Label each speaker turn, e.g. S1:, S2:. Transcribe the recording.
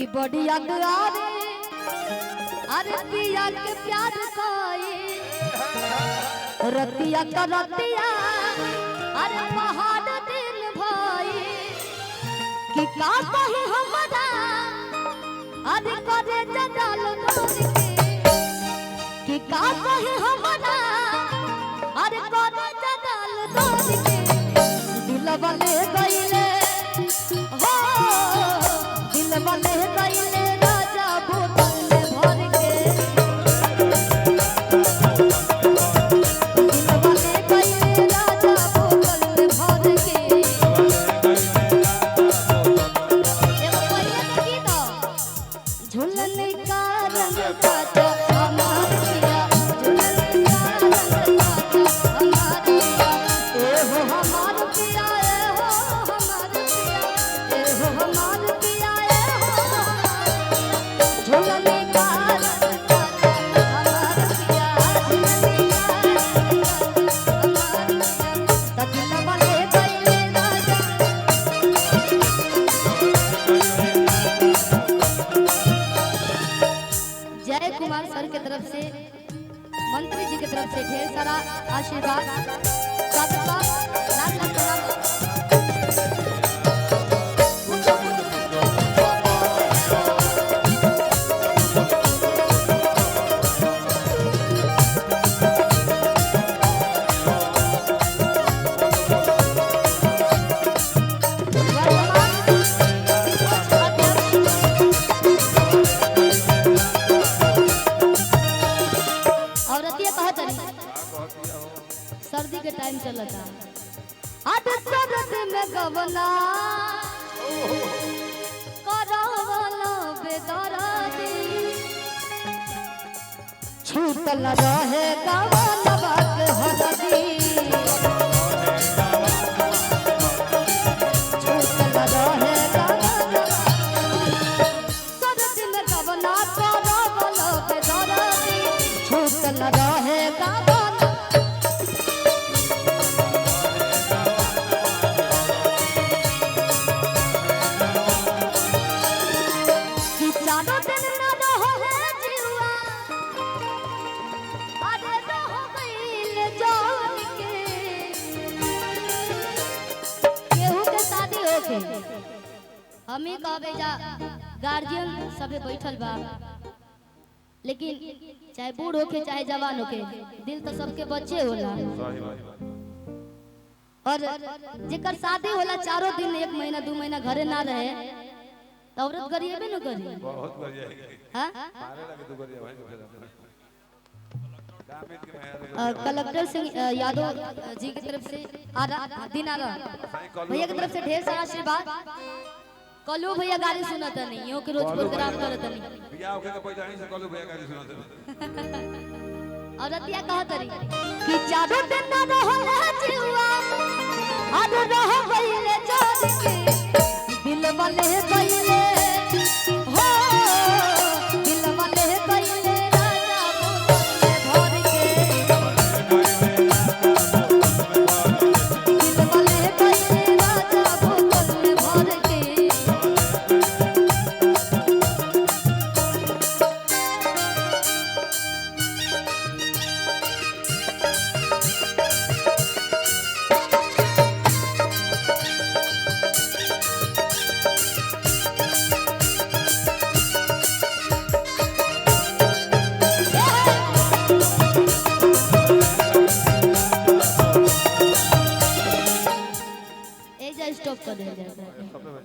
S1: कि बड़ी याद आवे अरे पिया के प्यार कोई रतिया का रतिया अरे पहाड़ दिल भाई कि का कही हमरा अरे करे जडाल नूर के कि का कही हमरा अरे करे जडाल नूर के दिलवा ले गइले हो दिलवा ले गइले राजा बोतल में भर के दिलवा ले गइले राजा बोतल में भर के एगो पहिले के गीत झूलने का रंग काटा हमार पिया झूलने का रंग काटा हमार पिया ए हो हमार पिया ए हो हमार पिया ए हो हमार पिया ए हो झूलने का रंग काटा हमार पिया झूलने का रंग काटा हमार पिया दिलवा ले गइले राजा जय कुमार सर के तरफ से मंत्री जी की तरफ से ढेर सारा आशीर्वाद लाख लाख प्रणाम। औरतिया कहा तरी सर्दी के टाइम चलता आज सरद में गवना करावला बेदरादी छूटल रहे गवना बात हरदी छूटल रहे गवना सरद में गवना करावला बेदरादी छूटल रहे गवना हमें कहबे जा गार्जियन सबे बैठल बा लेकिन चाहे बूढ़ होके चाहे जवान होके दिल तो सबके बच्चे होला और जेकर शादी होला चारों दिन 1 महीना 2 महीना घरे ना रहे तो औरत गरीबे न करी
S2: बहुत बढ़िया है।
S1: हां
S2: मारे लगे तो बढ़िया भाई दामिद के महल
S1: कलेक्टर सिंह यादव जी की तरफ से दिनारा भैया की तरफ से ढेर सारा आशीर्वाद कलू भैया गाड़ी सुनता नहीं यो के रोज प्रोग्राम करता नहीं
S2: बियाह के पहले ही से कलू भैया गाड़ी सुनाते
S1: और रतिया कहा तरी कि चारों दिन ना रहला जीवा आज रह गइले जोड़ के दिल वाले गइले हो दिल वाले गइले राजा बोतल में भर के दिल वाले गइले राजा बोतल में भर के स्टॉप कर दिया जाएगा।